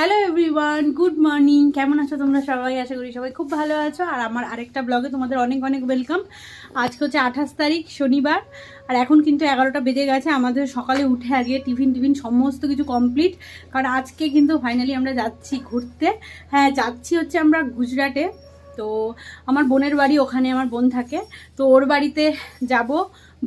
Hello everyone, good morning. কেমন আছো তোমরা সবাই? আশা করি সবাই খুব ভালো আছো। আর আমার আরেকটা ব্লগে তোমাদের অনেক অনেক ওয়েলকাম। আজকে হচ্ছে 28 তারিখ, শনিবার। আর এখন কিন্তু 11টা বেজে গেছে। আমাদের সকালে উঠে আগে টিফিন সমস্ত কিছু কমপ্লিট, কারণ আজকে কিন্তু ফাইনালি আমরা যাচ্ছি ঘুরতে। হ্যাঁ, যাচ্ছি হচ্ছে আমরা গুজরাটে। তো আমার বোনের বাড়ি ওখানে, আমার বোন থাকে। তো ওর বাড়িতে যাব,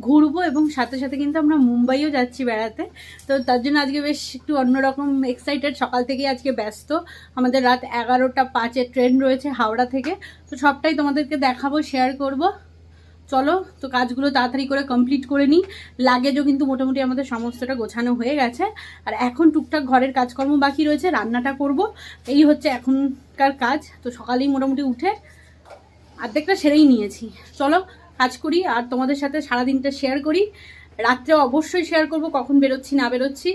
ঘুরবো, এবং সাথে সাথে কিন্তু আমরা মুম্বাইও যাচ্ছি বেড়াতে। তো তার জন্য আজকে বেশ একটু অন্যরকম এক্সাইটেড। সকাল থেকে আজকে ব্যস্ত। আমাদের রাত 11টা 5-এ ট্রেন রয়েছে হাওড়া থেকে। তো সবটাই তোমাদেরকে দেখাবো, শেয়ার করব। চলো, তো কাজগুলো তাড়াতাড়ি করে কমপ্লিট করে নিই। লাগেজও কিন্তু মোটামুটি আমাদের সমস্তটা গোছানো হয়ে গেছে। আর এখন টুকটাক ঘরের কাজকর্ম বাকি রয়েছে, রান্নাটা করব। এই হচ্ছে এখনকার কাজ। তো সকালেই মোটামুটি উঠে অর্ধেকটা সেরেই নিয়েছি। চলো কাজ করি আর তোমাদের সাথে সারাদিনটা শেয়ার করি। রাত্রে অবশ্যই শেয়ার করব কখন বেরোচ্ছি না বেরোচ্ছি,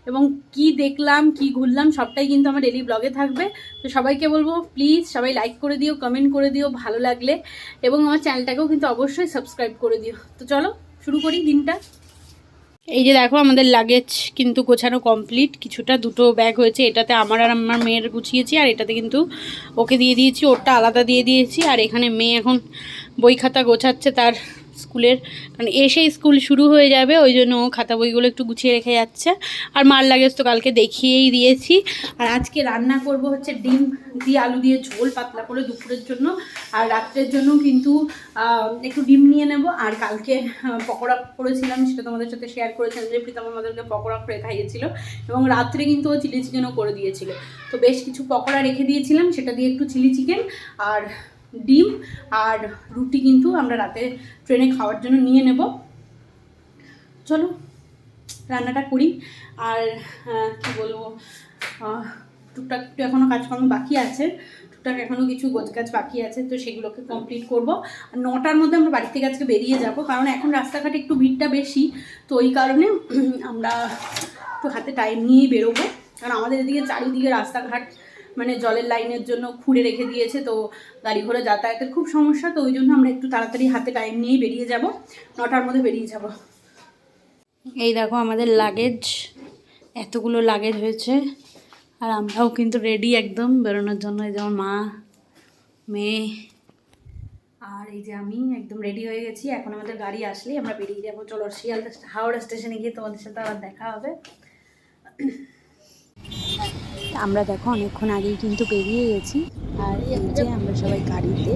এবং কি দেখলাম কি ঘুরলাম সবটাই কিন্তু আমার ডেলি ব্লগে থাকবে। তো সবাইকে বলবো প্লিজ সবাই লাইক করে দিও, কমেন্ট করে দিও ভালো লাগলে, এবং আমার চ্যানেলটাকেও কিন্তু অবশ্যই সাবস্ক্রাইব করে দিও। তো চলো শুরু করি দিনটা। এই যে দেখো, আমাদের লাগেজ কিন্তু গোছানো কমপ্লিট। কিছুটা দুটো ব্যাগ হয়েছে, এটাতে আমার আর আমার মেয়ের গুছিয়েছি, আর এটাতে কিন্তু ওকে দিয়ে দিয়েছি, ওরটা আলাদা দিয়ে দিয়েছি। আর এখানে মেয়ে এখন বই খাতা গোছাচ্ছে তার স্কুলের, কারণ এসেই স্কুল শুরু হয়ে যাবে, ওই জন্য ও খাতা বইগুলো একটু গুছিয়ে রেখে যাচ্ছে। আর মার লাগেজ তো কালকে দেখিয়েই দিয়েছি। আর আজকে রান্না করব হচ্ছে ডিম দিয়ে আলু দিয়ে ঝোল, পাতলা করে দুপুরের জন্য। আর রাত্রের জন্য কিন্তু একটু ডিম নিয়ে নেব। আর কালকে পকোড়া করেছিলাম, সেটা তোমাদের সাথে শেয়ার করেছিলাম যে প্রীতম আমাদেরকে পকোড়া করে খাইয়েছিল, এবং রাত্রে কিন্তু ও চিলি চিকেনও করে দিয়েছিল। তো বেশ কিছু পকোড়া রেখে দিয়েছিলাম, সেটা দিয়ে একটু চিলি চিকেন আর ডিম আর রুটি কিন্তু আমরা রাতে ট্রেনে খাওয়ার জন্য নিয়ে নেব। চলো রান্নাটা করি। আর কি বলবো, টুকটাক একটু এখনও কাজকর্ম বাকি আছে, টুকটাক এখনও কিছু গোছগাছ বাকি আছে, তো সেগুলোকে কমপ্লিট করব। আর 9টার মধ্যে আমরা বাড়ি থেকে আজকে বেরিয়ে যাব, কারণ এখন রাস্তাঘাটে একটু ভিড়টা বেশি। তো ওই কারণে আমরা একটু হাতে টাইম নিয়েই বেরোবো, কারণ আমাদের এদিকে চারিদিকে রাস্তাঘাট মানে জলের লাইনের জন্য খুঁড়ে রেখে দিয়েছে। তো গাড়ি ঘোড়া যাতায়াতের খুব সমস্যা। তো ওই জন্য আমরা একটু তাড়াতাড়ি হাতে টাইম নিয়েই বেরিয়ে যাব, 9টার মধ্যে বেরিয়ে যাব। এই দেখো আমাদের লাগেজ, এতগুলো লাগেজ হয়েছে। আর আমরাও কিন্তু রেডি একদম বেরোনোর জন্য। এই যেমন মা, মেয়ে আর এই যে আমি একদম রেডি হয়ে গেছি। এখন আমাদের গাড়ি আসলেই আমরা বেরিয়ে যাবো। চলো শিয়ালদা হাওড়া স্টেশনে গিয়ে তোমাদের সাথে আবার দেখা হবে। আমরা দেখো অনেকক্ষণ আগেই কিন্তু বেরিয়ে গেছি। আর এই যে আমরা সবাই গাড়িতে,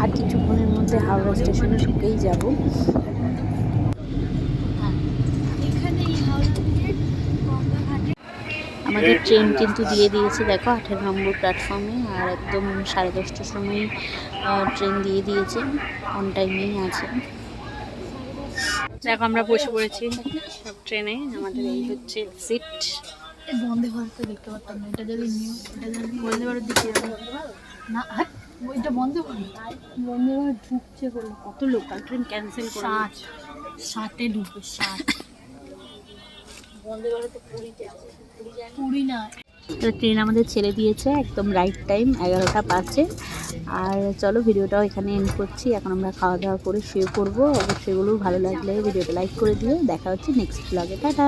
আর কিছুক্ষণের মধ্যে হাওড়া স্টেশনে ঢুকেই যাব। আমাদের ট্রেন কিন্তু দিয়ে দিয়েছে, দেখো 18 নম্বর প্ল্যাটফর্মে। আর একদম 10:30টার সময় ট্রেন দিয়ে দিয়েছে, অন টাইমেই আছে। দেখো আমরা বসে পড়েছি সব ট্রেনে। আমাদের এই হচ্ছে সিট। বন্দে ভারত দেখতে পারতাম না, এটা যদি নিউ, এটা যদি বন্দে ভারত দিকে না, ওইটা বন্দে ভারত, বন্দে ভারত ঢুকছে করে কত লোকাল ট্রেন ক্যান্সেল করে 60 ঢুকবে 60। বন্দে ভারত পুরী না, ট্রেন আমাদের ছেড়ে দিয়েছে একদম রাইট টাইম 11টা 5-এ। আর চলো ভিডিওটাও এখানে এন্ড করছি। এখন আমরা খাওয়া দাওয়া করে শুয়ে পড়বো। অবশ্যই এগুলো ভালো লাগলে ভিডিওটা লাইক করে দিও। দেখা হচ্ছে নেক্সট ব্লগে। টাটা।